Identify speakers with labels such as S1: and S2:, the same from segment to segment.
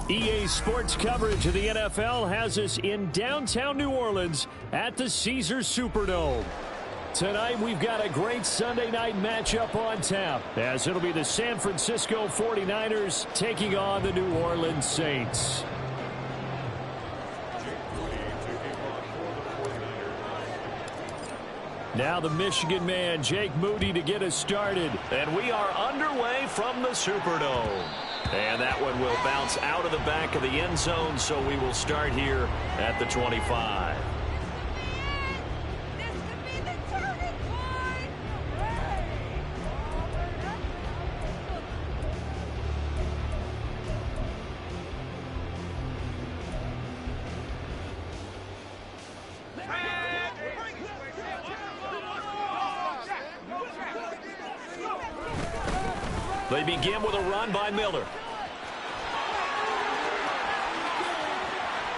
S1: EA Sports coverage of the NFL has us in downtown New Orleans at the Caesars Superdome. Tonight, we've got a great Sunday night matchup on tap, as it'll be the San Francisco 49ers taking on the New Orleans Saints. Now the Michigan man, Jake Moody, to get us started. And we are underway from the Superdome. And that one will bounce out of the back of the end zone, so we will start here at the 25. They begin with a run by Miller.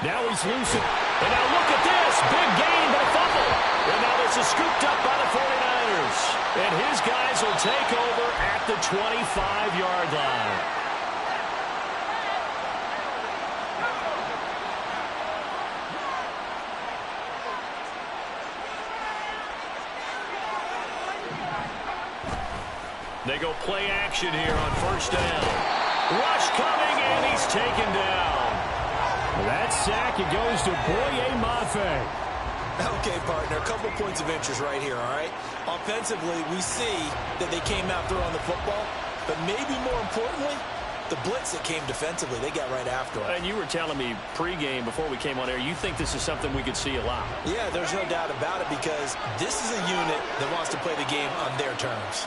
S1: Now he's loose. And now look at this. Big gain, but a fumble. And now this is scooped up by the 49ers. And his guys will take over at the 25-yard line. They go play action here on first down. Rush coming, and he's taken down. That sack, it goes to Boye Mafe.
S2: Okay, partner, a couple points of interest right here, all right? Offensively, we see that they came out throwing the football, but maybe more importantly, the blitz that came defensively, they got right after it.
S1: And you were telling me pregame before we came on air, you think this is something we could see a lot.
S2: Yeah, there's no doubt about it, because this is a unit that wants to play the game on their terms.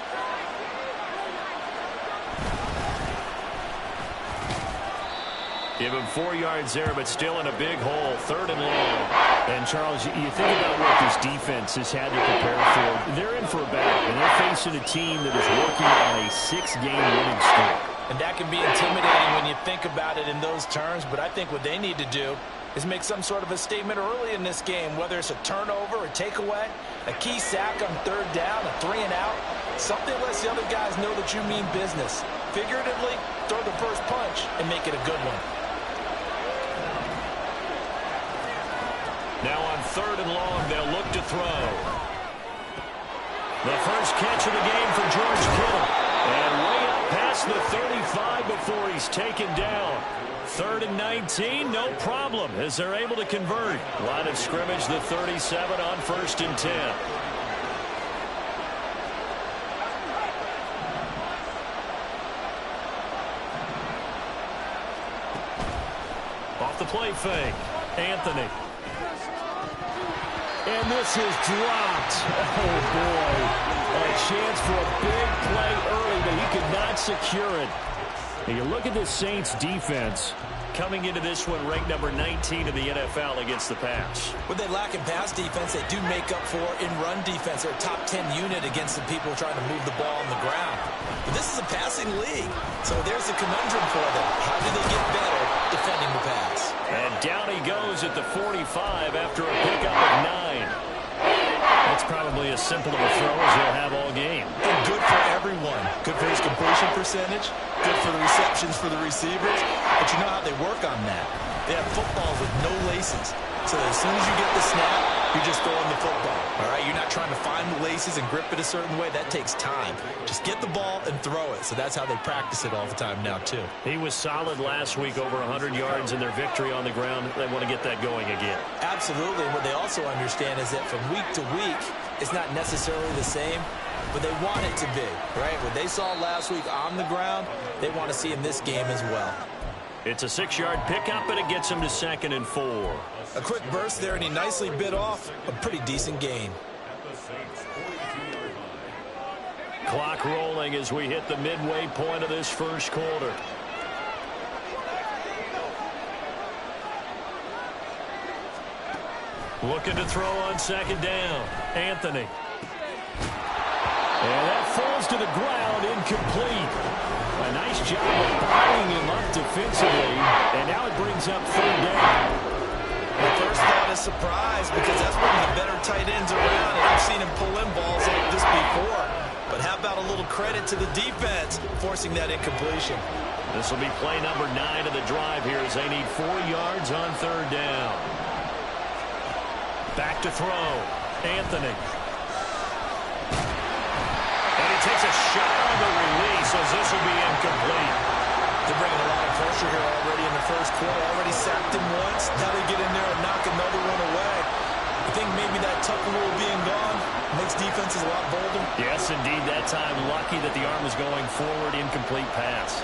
S1: Give him 4 yards there, but still in a big hole, 3rd and long. And, Charles, you think about what this defense has had to prepare for. They're in for a battle, and they're facing a team that is working on a 6-game winning streak.
S2: And that can be intimidating when you think about it in those terms, but I think what they need to do is make some sort of a statement early in this game, whether it's a turnover, a takeaway, a key sack on 3rd down, a 3-and-out, something lets the other guys know that you mean business. Figuratively, throw the first punch and make it a good one.
S1: Now on 3rd and long, they'll look to throw. The first catch of the game for George Kittle. And way up past the 35 before he's taken down. 3rd and 19, no problem, as they're able to convert. Line of scrimmage, the 37 on 1st and 10. Off the play fake, Anthony. And this is dropped. Oh, boy. A chance for a big play early, but he could not secure it. And you look at the Saints defense coming into this one ranked number 19 in the NFL against the pass.
S2: What they lack in pass defense, they do make up for in run defense. They're a top 10 unit against the people trying to move the ball on the ground. But this is a passing league, so there's a conundrum for them. How do they get better defending the pass?
S1: And down he goes at the 45 after a pickup of 9. That's probably as simple of a throw as he'll have all game.
S2: And good for everyone. Good for his completion percentage. Good for the receptions for the receivers. But you know how they work on that. They have footballs with no laces. So as soon as you get the snap, you're just throwing the football. All right, you're not trying to find the laces and grip it a certain way. That takes time. Just get the ball and throw it. So that's how they practice it all the time now, too.
S1: He was solid last week, over 100 yards in their victory on the ground. They want to get that going again.
S2: Absolutely. And what they also understand is that from week to week, it's not necessarily the same, but they want it to be, right? What they saw last week on the ground, they want to see in this game as well.
S1: It's a 6-yard pickup, and it gets him to 2nd and 4.
S2: A quick burst there, and he nicely bit off a pretty decent gain.
S1: Clock rolling as we hit the midway point of this first quarter. Looking to throw on second down. Anthony. And that falls to the ground, incomplete. A nice job of buying him up defensively, and now it brings up third down.
S2: The first thought is surprise because that's one of the better tight ends around, and I've seen him pull in balls like this before. But how about a little credit to the defense forcing that incompletion?
S1: This will be play number 9 of the drive here as they need 4 yards on third down. Back to throw. Anthony. And he takes a shot on the release as this will be incomplete.
S2: They're bringing a lot of pressure here already in the first quarter. Already sacked him once. Now they get in there and knock another one away. I think maybe that Tucker rule being gone makes defenses a lot bolder.
S1: Yes, indeed. That time lucky that the arm was going forward. Incomplete pass.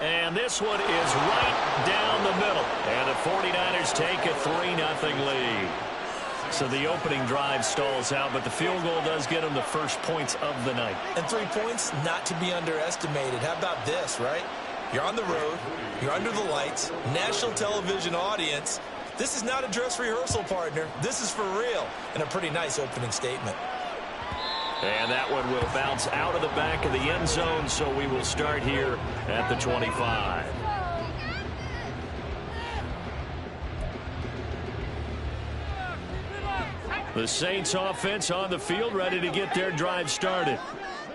S1: And this one is right down the middle. And the 49ers take a 3-0 lead. So the opening drive stalls out, but the field goal does get them the first points of the night.
S2: And 3 points, not to be underestimated. How about this, right? You're on the road. You're under the lights. National television audience. This is not a dress rehearsal, partner. This is for real. And a pretty nice opening statement.
S1: And that one will bounce out of the back of the end zone, so we will start here at the 25. The Saints offense on the field, ready to get their drive started.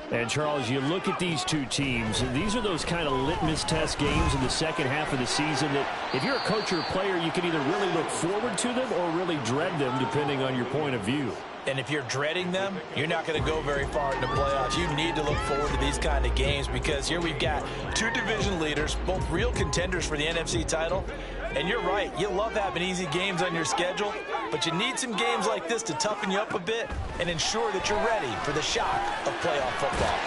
S1: And, Charles, you look at these two teams, these are those kind of litmus test games in the second half of the season that if you're a coach or a player, you can either really look forward to them or really dread them, depending on your point of view.
S2: And if you're dreading them, you're not going to go very far in the playoffs. You need to look forward to these kind of games because here we've got 2 division leaders, both real contenders for the NFC title. And you're right, you love having easy games on your schedule, but you need some games like this to toughen you up a bit and ensure that you're ready for the shock of playoff football.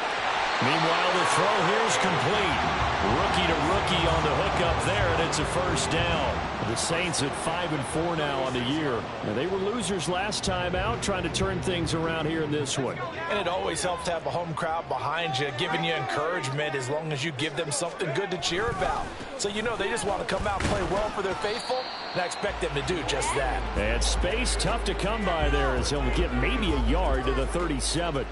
S1: Meanwhile, the throw here is complete. Rookie to rookie on the hookup there, and it's a first down. The Saints at 5-4 now on the year. Now, they were losers last time out, trying to turn things around here in this one.
S2: And it always helps to have a home crowd behind you, giving you encouragement as long as you give them something good to cheer about. So you know they just want to come out and play well for their faithful, and I expect them to do just that.
S1: And space tough to come by there as he'll get maybe a yard to the 37.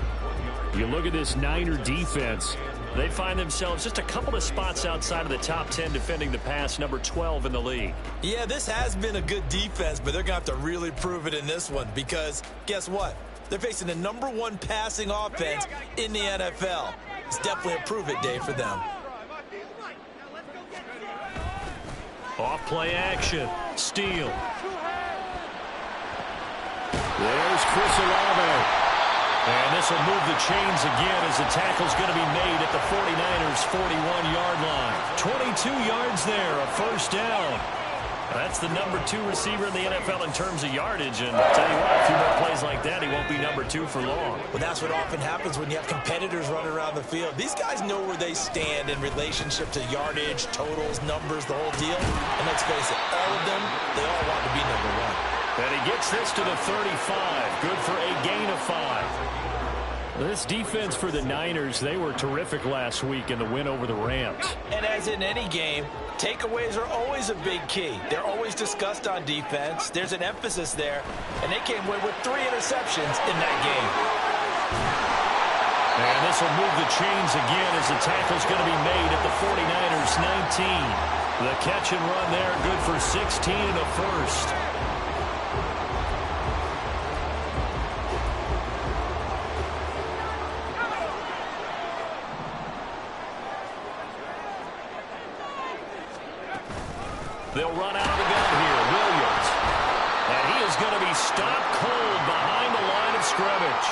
S1: You look at this Niner defense. They find themselves just a couple of spots outside of the top 10 defending the pass, number 12 in the league.
S2: Yeah, this has been a good defense, but they're going to have to really prove it in this one because guess what? They're facing the number 1 passing offense in the NFL. It's definitely a prove-it day for them.
S1: Off play action. Steele. There's Chris Olave. And this will move the chains again as the tackle's going to be made at the 49ers' 41-yard line. 22 yards there, a first down. That's the number 2 receiver in the NFL in terms of yardage. And I'll tell you what, a few more plays like that, he won't be number 2 for long.
S2: Well, that's what often happens when you have competitors running around the field. These guys know where they stand in relationship to yardage, totals, numbers, the whole deal. And let's face it, all of them, they all want to be number 1.
S1: And he gets this to the 35. Good for a gain of 5. This defense for the Niners, they were terrific last week in the win over the Rams.
S2: And as in any game, takeaways are always a big key. They're always discussed on defense. There's an emphasis there. And they came away with 3 interceptions in that game.
S1: And this will move the chains again as the tackle's going to be made at the 49ers' 19. The catch and run there, good for 16 and a first. They'll run out of the gun here. Williams. And he is going to be stopped cold behind the line of scrimmage.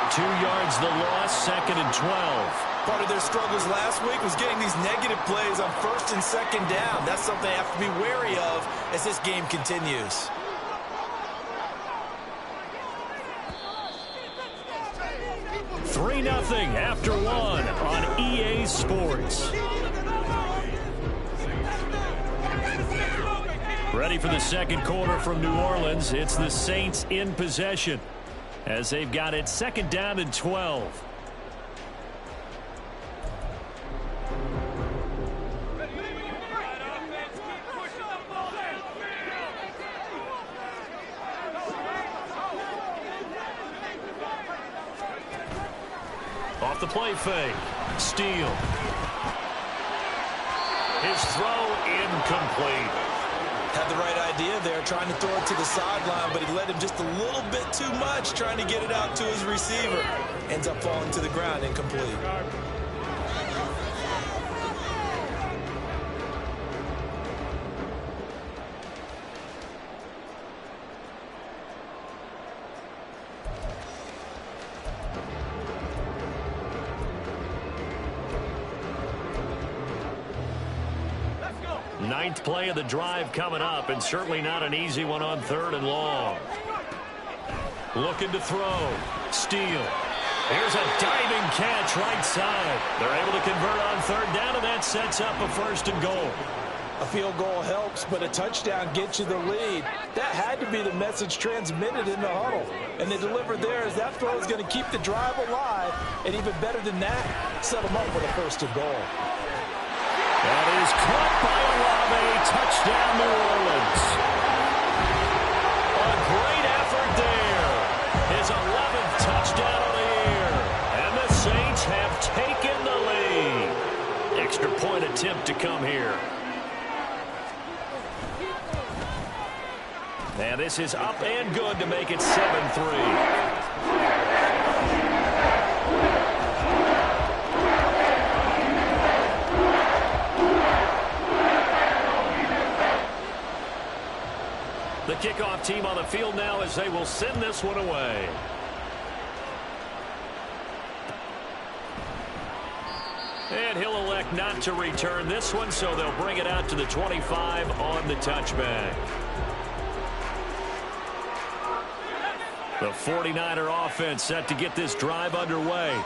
S1: 2 yards the loss, 2nd and 12.
S2: Part of their struggles last week was getting these negative plays on 1st and 2nd down. That's something they have to be wary of as this game continues.
S1: Three 0 after 1 on EA Sports. Ready for the second quarter from New Orleans. It's the Saints in possession as they've got it second down and 12. Off the play fake. Steele. His throw incomplete.
S2: Had the right idea there, trying to throw it to the sideline, but he led him just a little bit too much, trying to get it out to his receiver. Ends up falling to the ground, incomplete.
S1: Ninth play of the drive coming up, and certainly not an easy one on third and long. Looking to throw. Steele. Here's a diving catch right side. They're able to convert on third down, and that sets up a first and goal.
S3: A field goal helps, but a touchdown gets you the lead. That had to be the message transmitted in the huddle. And they delivered there as that throw is going to keep the drive alive. And even better than that, set them up with a first and goal.
S1: That is caught by Olave. Touchdown, New Orleans. A great effort there. His 11th touchdown of the year. And the Saints have taken the lead. Extra point attempt to come here. And this is up and good to make it 7-3. The kickoff team on the field now as they will send this one away. And he'll elect not to return this one, so they'll bring it out to the 25 on the touchback. The 49er offense set to get this drive underway.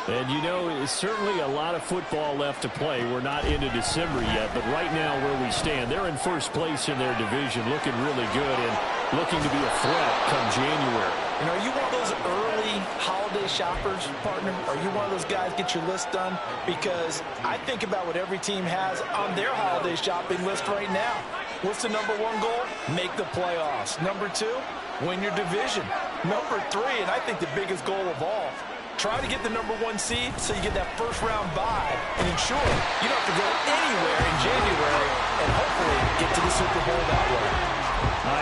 S1: And, you know, it's certainly a lot of football left to play. We're not into December yet, but right now where we stand, they're in first place in their division, looking really good and looking to be a threat come January.
S3: And are you one of those early holiday shoppers, partner? Are you one of those guys get your list done? Because I think about what every team has on their holiday shopping list right now. What's the number one goal? Make the playoffs. Number two, win your division. Number three, and I think the biggest goal of all, try to get the number one seed so you get that first round bye and ensure you don't have to go anywhere in January and hopefully get to the Super Bowl that way.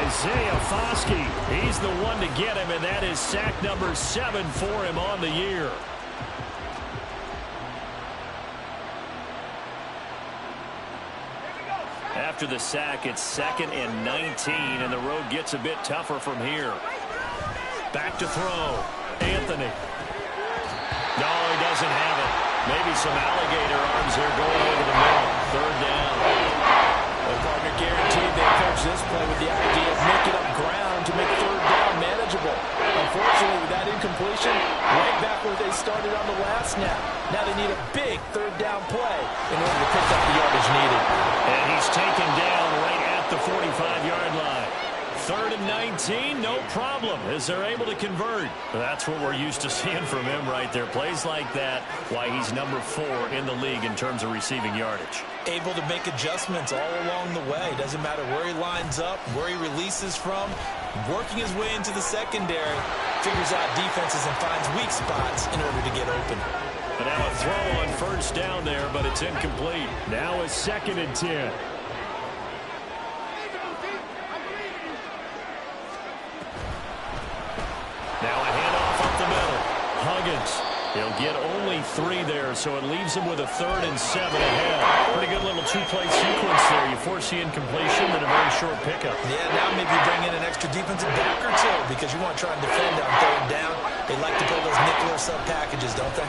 S1: Isaiah Foskey, he's the one to get him, and that is sack number 7 for him on the year. After the sack, it's 2nd and 19, and the road gets a bit tougher from here. Back to throw. Anthony. No, he doesn't have it. Maybe some alligator arms there going over the middle. Third down.
S3: The partner guaranteed they coach this play with the idea of making up ground to make third down manageable. Unfortunately, with that incompletion, right back where they started on the last snap. Now they need a big third down play in order to pick up the yardage needed.
S1: And he's taken down right at the 45-yard line. 3rd and 19, no problem, as they're able to convert. That's what we're used to seeing from him right there. Plays like that, why he's number 4 in the league in terms of receiving yardage.
S2: Able to make adjustments all along the way. Doesn't matter where he lines up, where he releases from. Working his way into the secondary, figures out defenses and finds weak spots in order to get open.
S1: But now a throw on first down there, but it's incomplete. Now it's 2nd and 10. Now a handoff up the middle. Huggins. He'll get only 3 there, so it leaves him with a 3rd and 7 ahead. Pretty good little 2-play sequence there. You force the incompletion, then a very short pickup.
S2: Yeah, now maybe bring in an extra defensive back or two because you want to try and defend on 3rd down. They like to pull those nickel or sub packages, don't they?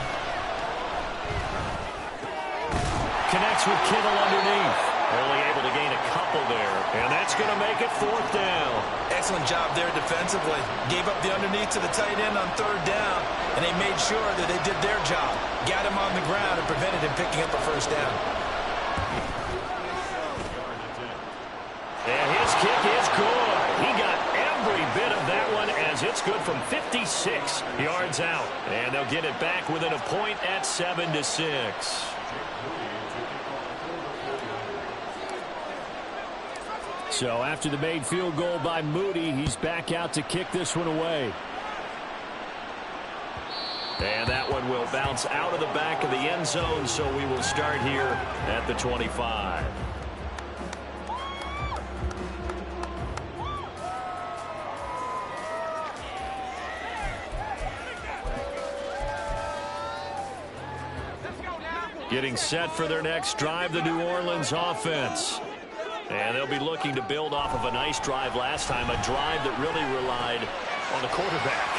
S1: Connects with Kittle underneath. Only able to gain a couple there, and that's going to make it 4th down.
S2: Excellent job there defensively. Gave up the underneath to the tight end on 3rd down, and they made sure that they did their job. Got him on the ground and prevented him picking up a first down.
S1: And his That's good from 56 yards out. And they'll get it back within a point at 7-6. So after the made field goal by Moody, he's back out to kick this one away. And that one will bounce out of the back of the end zone, so we will start here at the 25. Getting set for their next drive, the New Orleans offense. And they'll be looking to build off of a nice drive last time, a drive that really relied on the quarterback.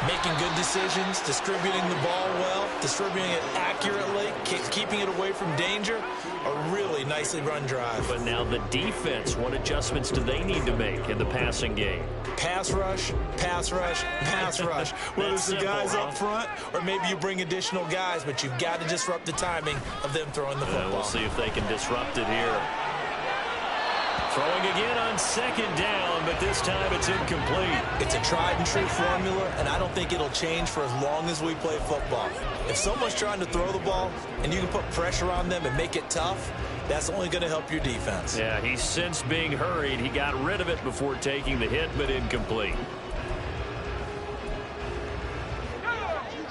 S3: Making good decisions, distributing the ball well, distributing it accurately, keeping it away from danger. A really nicely run drive.
S1: But now the defense, what adjustments do they need to make in the passing game?
S3: Pass rush, pass rush, pass rush. Whether it's the guys up front or maybe you bring additional guys, but you've got to disrupt the timing of them throwing the football.
S1: We'll see if they can disrupt it here. Throwing again on second down, but this time it's incomplete.
S3: It's a tried and true formula, and I don't think it'll change for as long as we play football. If someone's trying to throw the ball and you can put pressure on them and make it tough, that's only going to help your defense.
S1: Yeah, he's since being hurried. He got rid of it before taking the hit, but incomplete.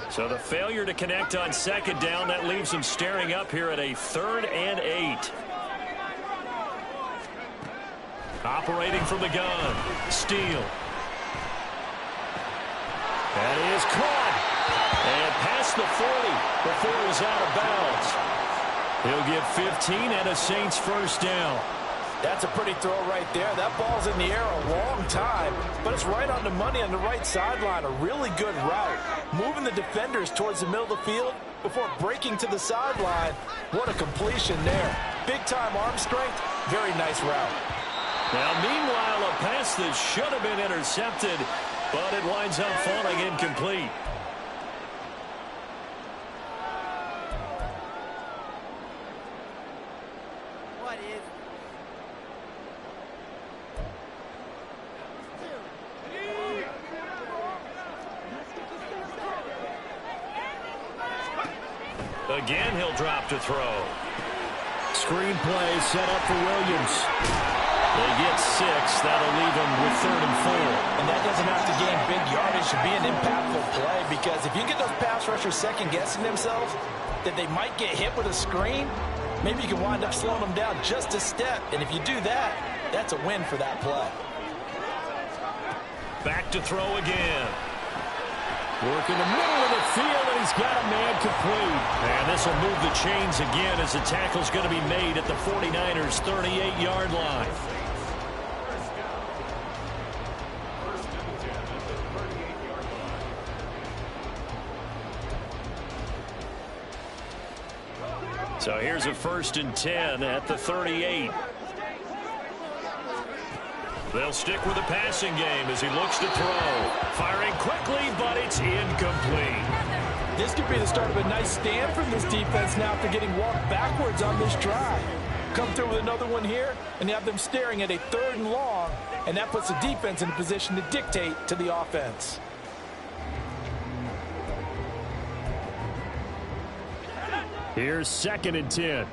S1: So the failure to connect on second down, that leaves him staring up here at a 3rd and 8. Operating from the gun. Steele. That is caught. And past the 40 before he's out of bounds. He'll get 15 and a Saints first down.
S3: That's a pretty throw right there. That ball's in the air a long time, but it's right on the money on the right sideline. A really good route. Moving the defenders towards the middle of the field before breaking to the sideline. What a completion there. Big-time arm strength. Very nice route.
S1: Now, meanwhile, a pass that should have been intercepted, but it winds up falling incomplete.
S4: What is
S1: Again, he'll drop to throw. Screen play set up for Williams. They get 6. That'll leave them with 3rd and 4.
S3: And that doesn't have to gain big yardage to be an impactful play, because if you get those pass rushers second-guessing themselves, that they might get hit with a screen, maybe you can wind up slowing them down just a step. And if you do that, that's a win for that play.
S1: Back to throw again. Work in the middle of the field, and he's got a man complete. And this will move the chains again as the tackle's going to be made at the 49ers' 38-yard line. So here's a 1st and 10 at the 38. They'll stick with the passing game as he looks to throw. Firing quickly, but it's incomplete.
S3: This could be the start of a nice stand from this defense now after getting walked backwards on this drive. Come through with another one here, and you have them staring at a 3rd and long, and that puts the defense in a position to dictate to the offense.
S1: Here's 2nd and 10.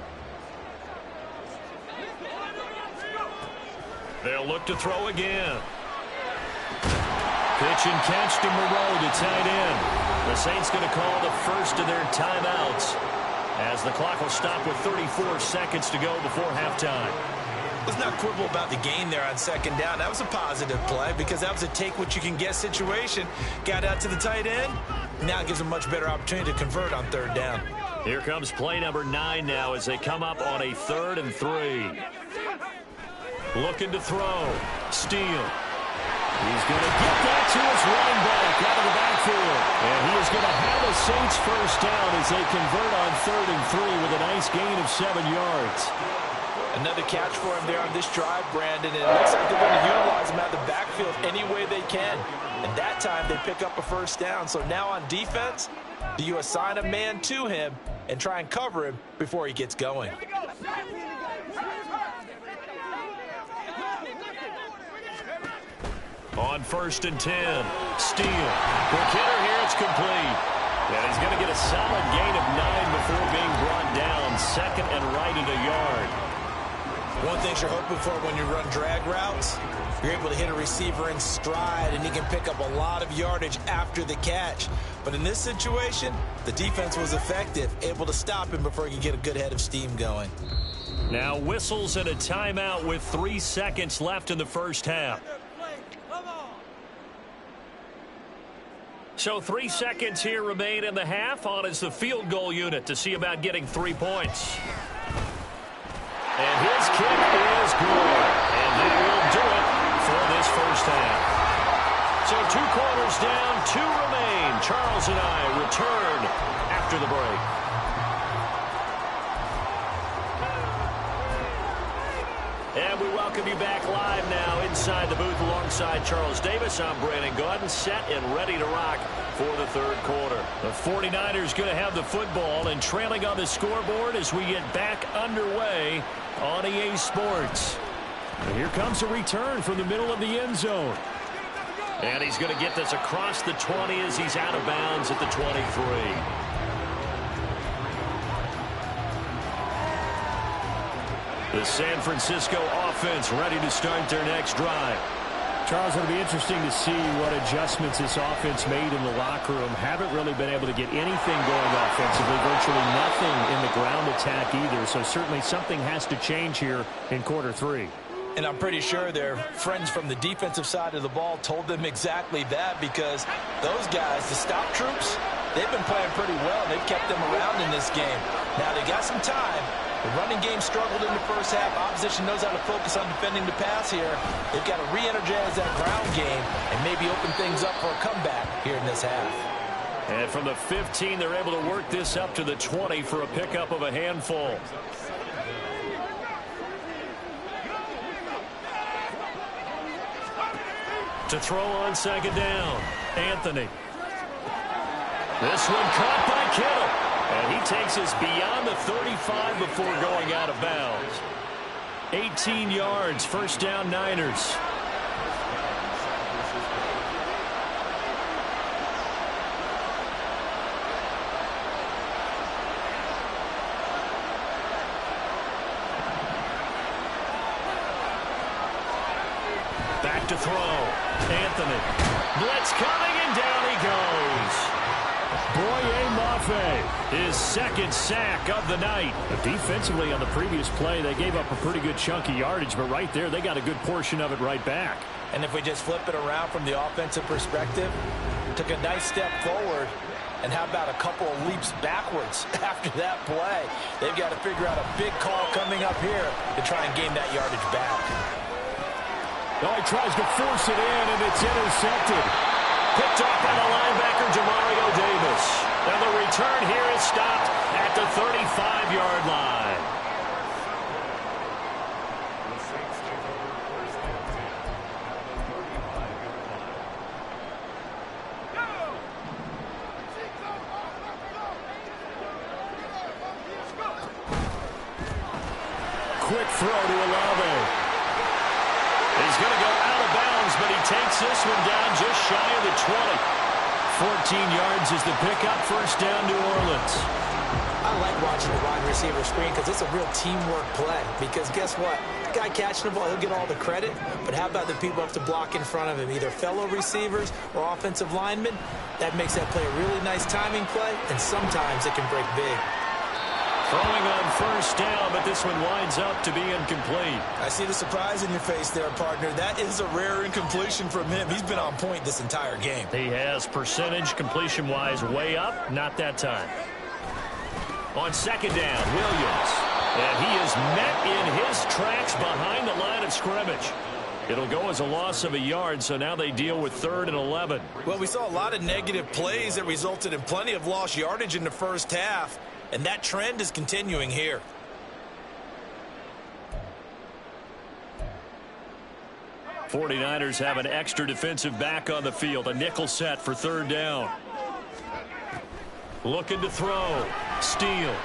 S1: They'll look to throw again. Pitch and catch to Moreau to tight end. The Saints going to call the first of their timeouts as the clock will stop with 34 seconds to go before halftime.
S3: Let's not quibble about the gain there on second down. That was a positive play because that was a take-what-you-can-get situation. Got out to the tight end. Now it gives them a much better opportunity to convert on 3rd down.
S1: Here comes play number 9 now as they come up on a 3rd and 3. Looking to throw. Steele. He's going to get that to his running back out of the backfield. And he is going to have a Saints first down as they convert on 3rd and 3 with a nice gain of 7 yards.
S3: Another catch for him there on this drive, Brandon. And it looks like they're going to utilize him out of the backfield any way they can. And that time they pick up a first down. So now on defense, do you assign a man to him and try and cover him before he gets going?
S1: On 1st and 10. Steele. Quick hitter here. It's complete. And he's going to get a solid gain of 9 before being brought down. Second and right at a yard.
S3: One thing you're hoping for when you run drag routes, you're able to hit a receiver in stride, and he can pick up a lot of yardage after the catch. But in this situation, the defense was effective, able to stop him before he could get a good head of steam going.
S1: Now whistles and a timeout with 3 seconds left in the first half. So 3 seconds here remain in the half. On is the field goal unit to see about getting 3 points. And his kick is good. And that will do it for this first half. So 2 quarters down, 2 remain. Charles and I return after the break. And we welcome you back live now inside the booth alongside Charles Davis. I'm Brandon Gaudin, set and ready to rock for the third quarter. The 49ers going to have the football and trailing on the scoreboard as we get back underway on EA Sports. And here comes a return from the middle of the end zone. And he's going to get this across the 20 as he's out of bounds at the 23. The San Francisco offense ready to start their next drive.
S4: Charles, it'll be interesting to see what adjustments this offense made in the locker room. Haven't really been able to get anything going offensively, virtually nothing in the ground attack either. So certainly something has to change here in quarter 3.
S3: And I'm pretty sure their friends from the defensive side of the ball told them exactly that, because those guys, the stop troops, they've been playing pretty well. They've kept them around in this game. Now they got some time. The running game struggled in the first half. Opposition knows how to focus on defending the pass here. They've got to re-energize that ground game and maybe open things up for a comeback here in this half.
S1: And from the 15, they're able to work this up to the 20 for a pickup of a handful. To throw on second down, Anthony. This one caught by Kittle. And he takes us beyond the 35 before going out of bounds. 18 yards, first down Niners. Back to throw. Anthony. Blitz coming, and down he goes.
S4: Boye Mafe,
S1: his second sack of the night.
S4: Defensively on the previous play, they gave up a pretty good chunk of yardage, but right there, they got a good portion of it right back.
S3: And if we just flip it around from the offensive perspective, took a nice step forward, and how about a couple of leaps backwards after that play? They've got to figure out a big call coming up here to try and gain that yardage back.
S4: Oh, he tries to force it in, and it's intercepted.
S1: Picked off by the linebacker, Demario Davis. And the return here is stopped at the 35-yard line. Quick throw to Olave. He's going to go out of bounds, but he takes this one down just shy of the 20. 14 yards is the pickup, first down New Orleans.
S3: I like watching the wide receiver screen because it's a real teamwork play. Because guess what? The guy catching the ball, he'll get all the credit. But how about the people have to block in front of him, either fellow receivers or offensive linemen? That makes that play a really nice timing play, and sometimes it can break big.
S1: Throwing on first down, but this one winds up to be incomplete.
S3: I see the surprise in your face there, partner. That is a rare incompletion from him. He's been on point this entire game.
S1: He has percentage completion-wise way up, not that time. On second down, Williams. And he is met in his tracks behind the line of scrimmage. It'll go as a loss of a yard, so now they deal with 3rd and 11.
S3: Well, we saw a lot of negative plays that resulted in plenty of lost yardage in the first half. And that trend is continuing here.
S1: '49ers have an extra defensive back on the field. A nickel set for 3rd down. Looking to throw. Steele. Nowhere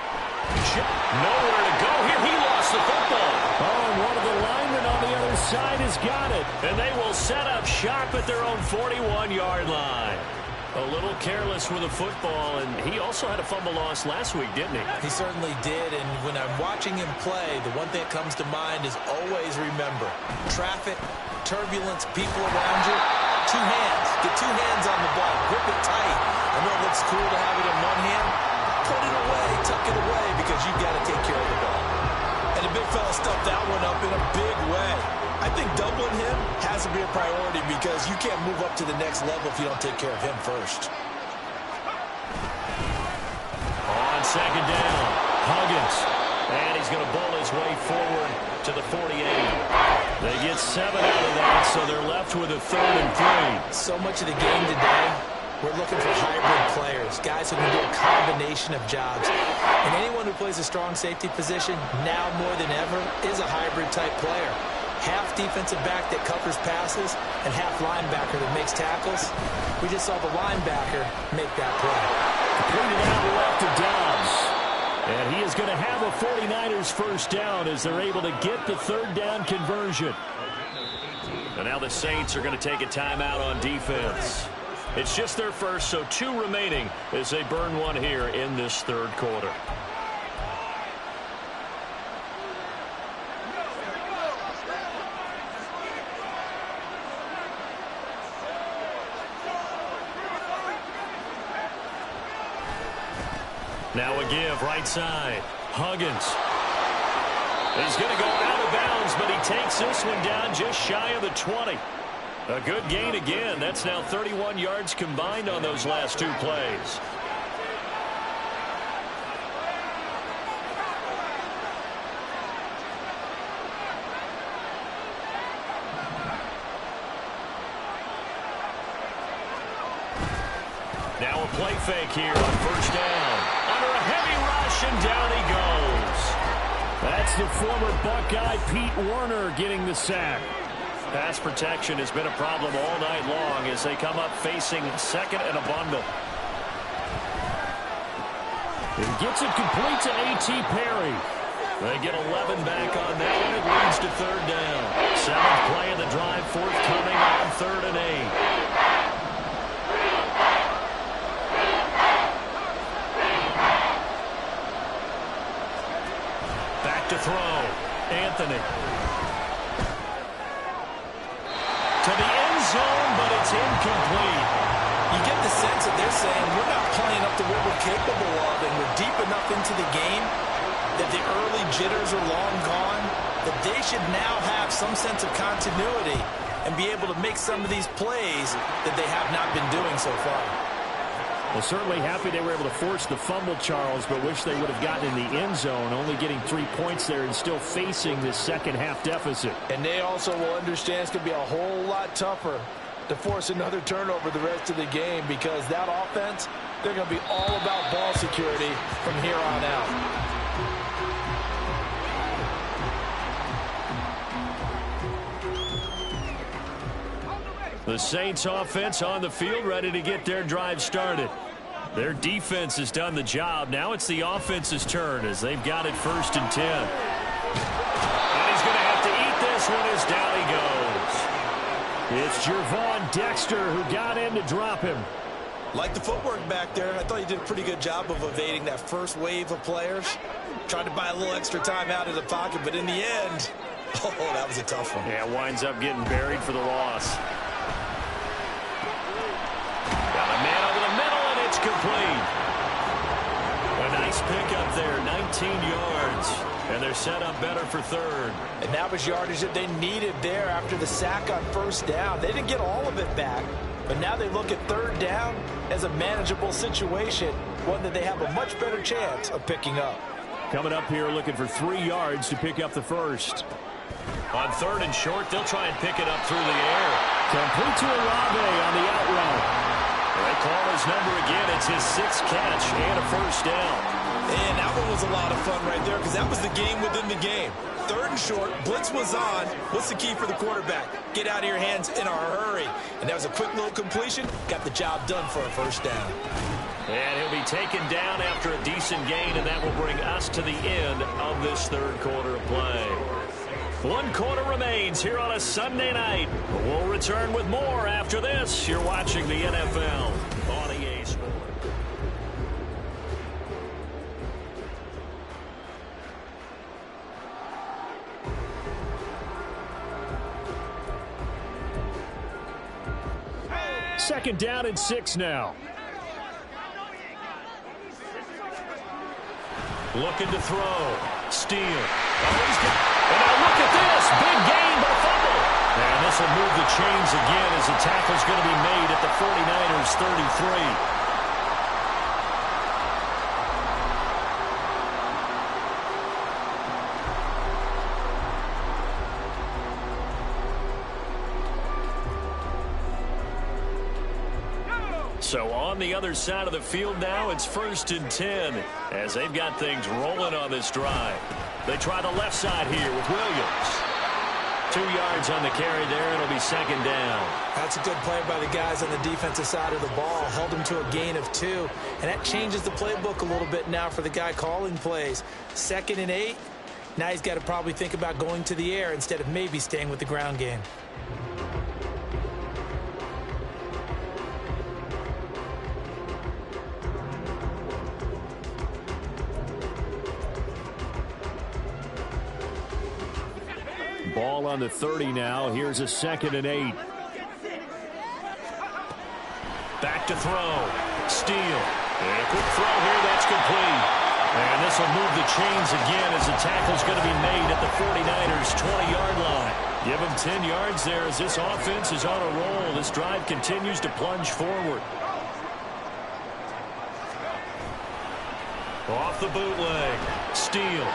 S1: to go here. He lost the football.
S4: Oh, and one of the linemen on the other
S1: side has got it. And they will set up shop at their own 41-yard line. A little careless with the football, and he also had a fumble loss last week, didn't he?
S3: He certainly did, and when I'm watching him play, the one thing that comes to mind is always remember, traffic, turbulence, people around you, two hands. Get two hands on the ball. Grip it tight. I know it looks cool to have it in one hand. Put it away, tuck it away, because you've got to take care of the ball. And the big fella stuffed that one up in a big way. I think doubling him has to be a priority because you can't move up to the next level if you don't take care of him first.
S1: On second down, Huggins. And he's going to bowl his way forward to the 48. They get 7 out of that, so they're left with a 3rd and 3.
S3: So much of the game today, we're looking for hybrid players, guys who can do a combination of jobs. And anyone who plays a strong safety position, now more than ever, is a hybrid-type player. Half defensive back that covers passes and half linebacker that makes tackles. We just saw the linebacker make that play.
S1: Completed out left to Dobbs. And he is going to have a 49ers first down as they're able to get the 3rd down conversion. And now the Saints are going to take a timeout on defense. It's just their first, so 2 remaining as they burn one here in this 3rd quarter. Now a give, right side. Huggins. He's going to go out of bounds, but he takes this one down just shy of the 20. A good gain again. That's now 31 yards combined on those last 2 plays. Now a play fake here on first down. Under a heavy rush, and down he goes. That's the former Buckeye Pete Werner getting the sack. Pass protection has been a problem all night long as they come up facing 2nd and a bundle. He gets it complete to A.T. Perry. They get 11 back on that, and it leads to 3rd down. 7th play of the drive, forthcoming on 3rd and 8. To throw. Anthony. To the end zone, but it's incomplete.
S3: You get the sense that they're saying we're not playing up to what we're capable of, and we're deep enough into the game that the early jitters are long gone, that they should now have some sense of continuity and be able to make some of these plays that they have not been doing so far.
S1: Well, certainly happy they were able to force the fumble, Charles, but wish they would have gotten in the end zone, only getting 3 points there and still facing this second half deficit.
S3: And they also will understand it's going to be a whole lot tougher to force another turnover the rest of the game because that offense, they're going to be all about ball security from here on out.
S1: The Saints offense on the field ready to get their drive started. Their defense has done the job. Now it's the offense's turn as they've got it 1st and 10. And he's going to have to eat this one as down he goes. It's Jervon Dexter who got in to drop him.
S3: Like the footwork back there, I thought he did a pretty good job of evading that first wave of players. Tried to buy a little extra time out of the pocket, but in the end, oh, that was a tough one.
S1: Yeah, winds up getting buried for the loss. Got a man over the middle, and it's complete. A nice pickup there, 19 yards. And they're set up better for 3rd.
S3: And that was yardage that they needed there after the sack on 1st down. They didn't get all of it back, but now they look at 3rd down as a manageable situation, one that they have a much better chance of picking up.
S1: Coming up here looking for 3 yards to pick up the first. On 3rd and short, they'll try and pick it up through the air. Complete to Olave on the out route. They call his number again. It's his 6th catch and a first down.
S3: And that one was a lot of fun right there because that was the game within the game. 3rd and short, blitz was on. What's the key for the quarterback? Get out of your hands in a hurry. And that was a quick little completion. Got the job done for a first down.
S1: And he'll be taken down after a decent gain, and that will bring us to the end of this 3rd quarter of play. One quarter remains here on a Sunday night. We'll return with more after this. You're watching the NFL on EA Sports. Second down and 6 now. Looking to throw. Steal. Oh, he's got... And now look at this. Big gain, but a fumble. And this will move the chains again as the tackle's going to be made at the 49ers' 33. So on the other side of the field now, it's 1st and 10 as they've got things rolling on this drive. They try the left side here with Williams. 2 yards on the carry there. It'll be 2nd down.
S3: That's a good play by the guys on the defensive side of the ball. Held them to a gain of 2. And that changes the playbook a little bit now for the guy calling plays. 2nd and 8. Now he's got to probably think about going to the air instead of maybe staying with the ground game.
S1: Ball on the 30 now. Here's a 2nd and 8. Back to throw. Steal. And a quick throw here. That's complete. And this will move the chains again as the tackle's going to be made at the 49ers' 20-yard line. Give them 10 yards there as this offense is on a roll. This drive continues to plunge forward. Off the bootleg. Steal.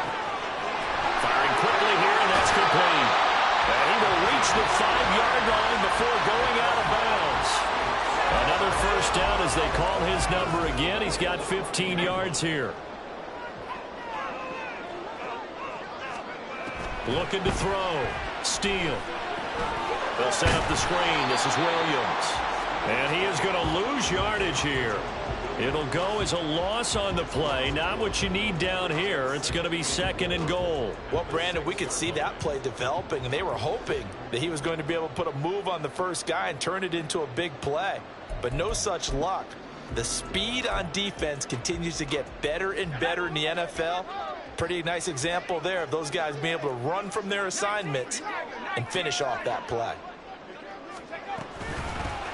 S1: Firing quickly here, and that's complete. And he will reach the 5-yard line before going out of bounds. Another 1st down as they call his number again. He's got 15 yards here. Looking to throw. Steal. They'll set up the screen. This is Williams. And he is going to lose yardage here. It'll go as a loss on the play. Not what you need down here. It's going to be 2nd and goal.
S3: Well, Brandon, we could see that play developing, and they were hoping that he was going to be able to put a move on the first guy and turn it into a big play. But no such luck. The speed on defense continues to get better and better in the NFL. Pretty nice example there of those guys being able to run from their assignments and finish off that play.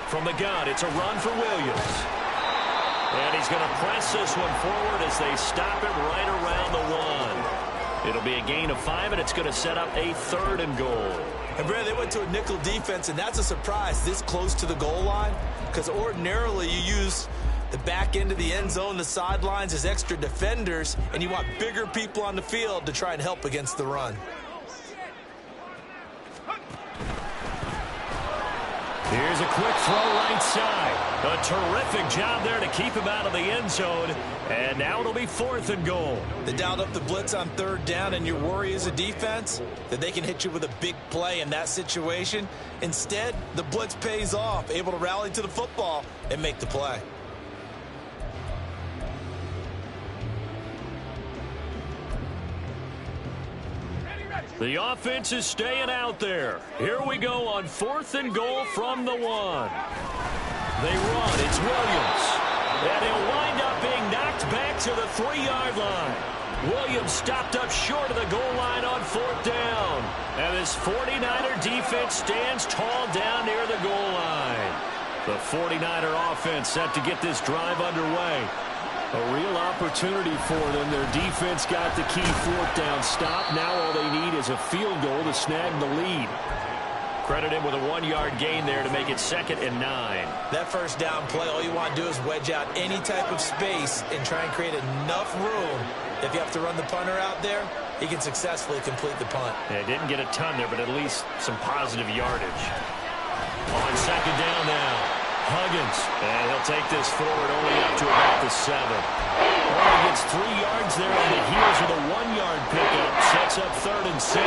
S1: From the gun, it's a run for Williams. And he's going to press this one forward as they stop him right around the 1. It'll be a gain of 5, and it's going to set up a 3rd and goal.
S3: And, Brad, they went to a nickel defense, and that's a surprise this close to the goal line, because ordinarily you use the back end of the end zone, the sidelines as extra defenders, and you want bigger people on the field to try and help against the run.
S1: Here's a quick throw right side. A terrific job there to keep him out of the end zone. And now it'll be 4th and goal.
S3: They dialed up the blitz on 3rd down, and your worry as a defense that they can hit you with a big play in that situation. Instead, the blitz pays off, able to rally to the football and make the play.
S1: The offense is staying out there. Here we go on 4th and goal from the 1. They run. It's Williams. And he'll wind up being knocked back to the 3-yard line. Williams stopped up short of the goal line on 4th down. And this 49er defense stands tall down near the goal line. The 49er offense set to get this drive underway. A real opportunity for them. Their defense got the key 4th down stop. Now all they need is a field goal to snag the lead. Credit him with a 1-yard gain there to make it 2nd and 9.
S3: That 1st down play, all you want to do is wedge out any type of space and try and create enough room. If you have to run the punter out there, he can successfully complete the punt.
S1: Yeah, didn't get a ton there, but at least some positive yardage. On 2nd down now, Huggins. And he'll take this forward only up to about the 7. Only gets 3 yards there on the heels of a 1-yard pickup. Sets up 3rd and 6.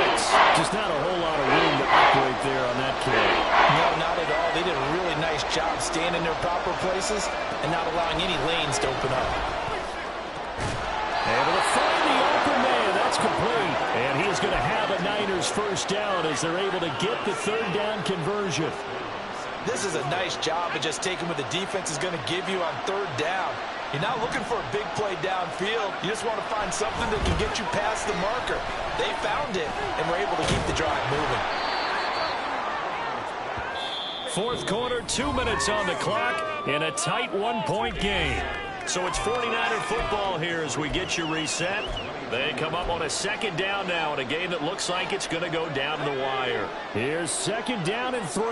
S1: Just not a whole lot of room to operate there on that carry.
S3: No, not at all. They did a really nice job staying in their proper places and not allowing any lanes to open up.
S1: Able to find the open man. That's It's complete. And he is going to have a Niners first down as they're able to get the third down conversion.
S3: This is a nice job of just taking what the defense is going to give you on third down. You're not looking for a big play downfield. You just want to find something that can get you past the marker. They found it and were able to keep the drive moving.
S1: Fourth quarter, 2 minutes on the clock in a tight one-point game.
S4: So it's 49er football here as we get you reset. They come up on a second down now in a game that looks like it's going to go down to the wire.
S1: Here's second down and 3.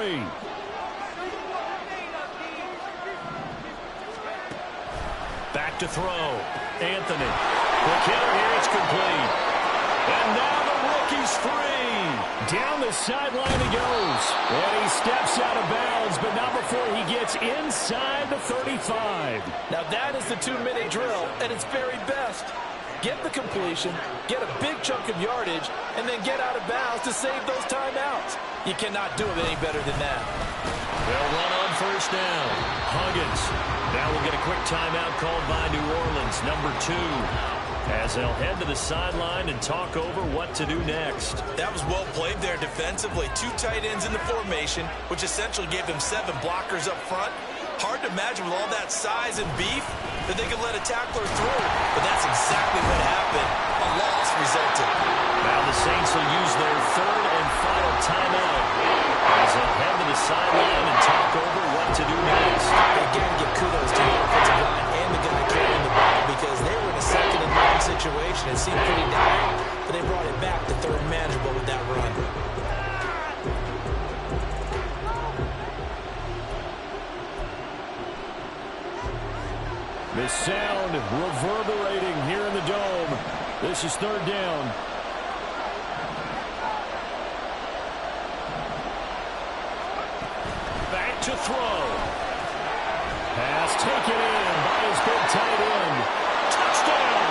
S4: Back to throw. Anthony. The killer here, it's complete. And now the rookie's free.
S1: Down the sideline he goes. And he steps out of bounds, but not before he gets inside the 35.
S3: Now that is the 2-minute drill at its very best. Get the completion, get a big chunk of yardage, and then get out of bounds to save those timeouts. You cannot do it any better than that.
S4: They'll run on first down. Huggins. Now we'll get a quick timeout called by New Orleans, number 2. As they'll head to the sideline and talk over what to do next.
S2: That was well played there defensively. 2 tight ends in the formation, which essentially gave them 7 blockers up front. Hard to imagine with all that size and beef that they could let a tackler through. But that's exactly what happened. A loss resulted.
S4: Now the Saints will use their third and final timeout as they'll head to the sideline and talk over what to do next.
S3: Again, give kudos to the offensive line and the guy carrying the ball because they were in a second and long situation. It seemed pretty dire, but they brought it back to third manageable with that run.
S1: The sound reverberating here in the dome. This is third down.
S4: Back to throw.
S1: Pass taken in by his big tight end. Touchdown.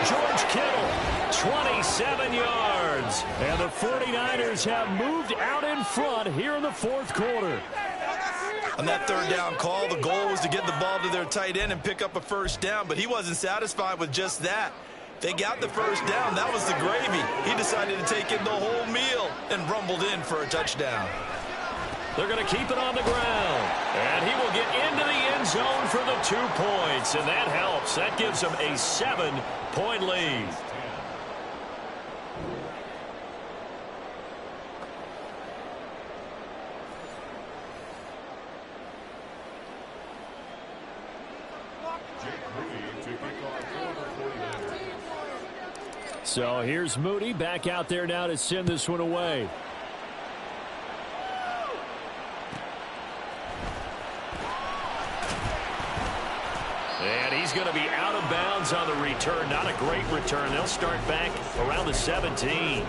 S1: George Kittle, 27 yards. And the 49ers have moved out in front here in the fourth quarter.
S2: On that third down call, the goal was to get the ball to their tight end and pick up a first down, but he wasn't satisfied with just that. They got the first down. That was the gravy. He decided to take in the whole meal and rumbled in for a touchdown.
S4: They're going to keep it on the ground. And he will get into the end zone for the 2 points, and that helps. That gives them a 7-point lead.
S1: So here's Moody back out there now to send this one away.
S4: And he's going to be out of bounds on the return. Not a great return. They'll start back around the 17.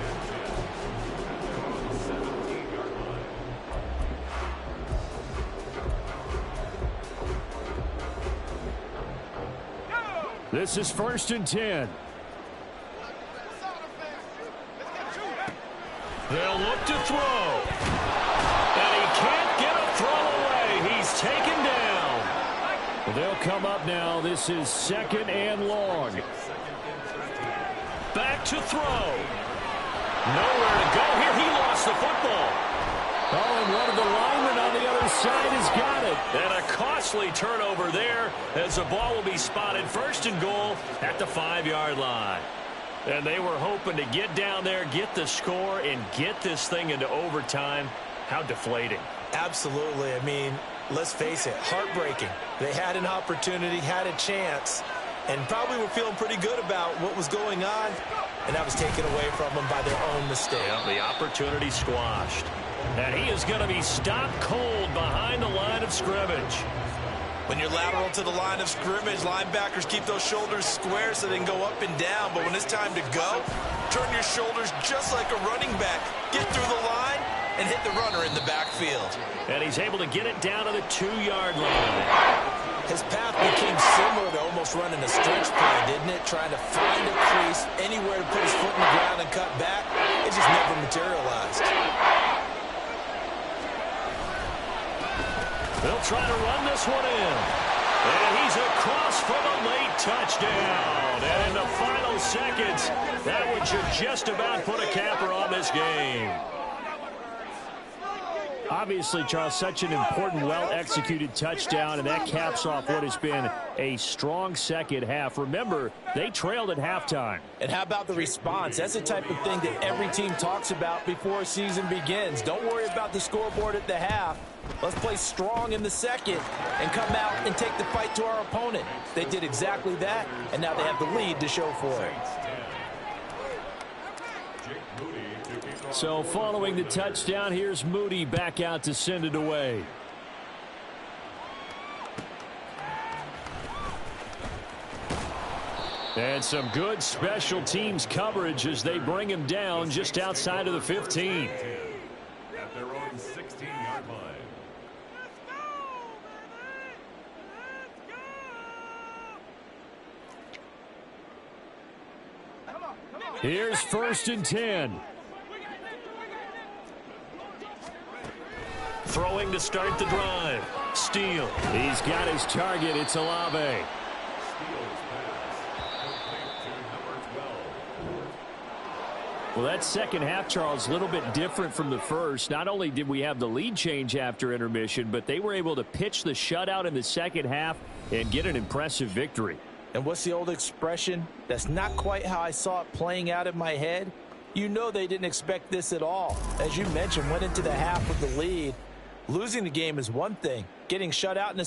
S1: This is 1st and 10.
S4: They'll look to throw. And he can't get a throw away. He's taken down.
S1: They'll come up now. This is 2nd and long.
S4: Back to throw. Nowhere to go here. He lost the football.
S1: Oh, and one of the linemen on the other side has got it.
S4: And a costly turnover there as the ball will be spotted 1st and goal at the 5-yard line. And they were hoping to get down there, get the score, and get this thing into overtime. How deflating.
S3: Absolutely. I mean, let's face it, heartbreaking. They had an opportunity, had a chance, and probably were feeling pretty good about what was going on, and that was taken away from them by their own mistake.
S4: Yeah, the opportunity squashed. And he is going to be stopped cold behind the line of scrimmage.
S2: When you're lateral to the line of scrimmage, linebackers keep those shoulders square so they can go up and down. But when it's time to go, turn your shoulders just like a running back. Get through the line and hit the runner in the backfield.
S4: And he's able to get it down to the 2-yard line.
S3: His path became similar to almost running a stretch play, didn't it? Trying to find a crease, anywhere to put his foot in the ground and cut back. It just never materialized.
S4: They'll try to run this one in.
S1: And he's across for the late touchdown. And in the final seconds, that one should just about put a capper on this game. Obviously, Charles, such an important, well-executed touchdown, and that caps off what has been a strong second half. Remember, they trailed at halftime.
S3: And how about the response? That's the type of thing that every team talks about before a season begins. Don't worry about the scoreboard at the half. Let's play strong in the second and come out and take the fight to our opponent. They did exactly that, and now they have the lead to show for it.
S1: So following the touchdown, here's Moody back out to send it away. And some good special teams coverage as they bring him down just outside of the 15.
S5: At their own 16-yard line.
S1: Here's 1st and 10. Throwing to start the drive. Steele. He's got his target. It's Olave. Well, that second half, Charles, a little bit different from the first. Not only did we have the lead change after intermission, but they were able to pitch the shutout in the second half and get an impressive victory.
S3: And what's the old expression? That's not quite how I saw it playing out in my head. You know they didn't expect this at all. As you mentioned, went into the half with the lead. Losing the game is one thing. Getting shut out in the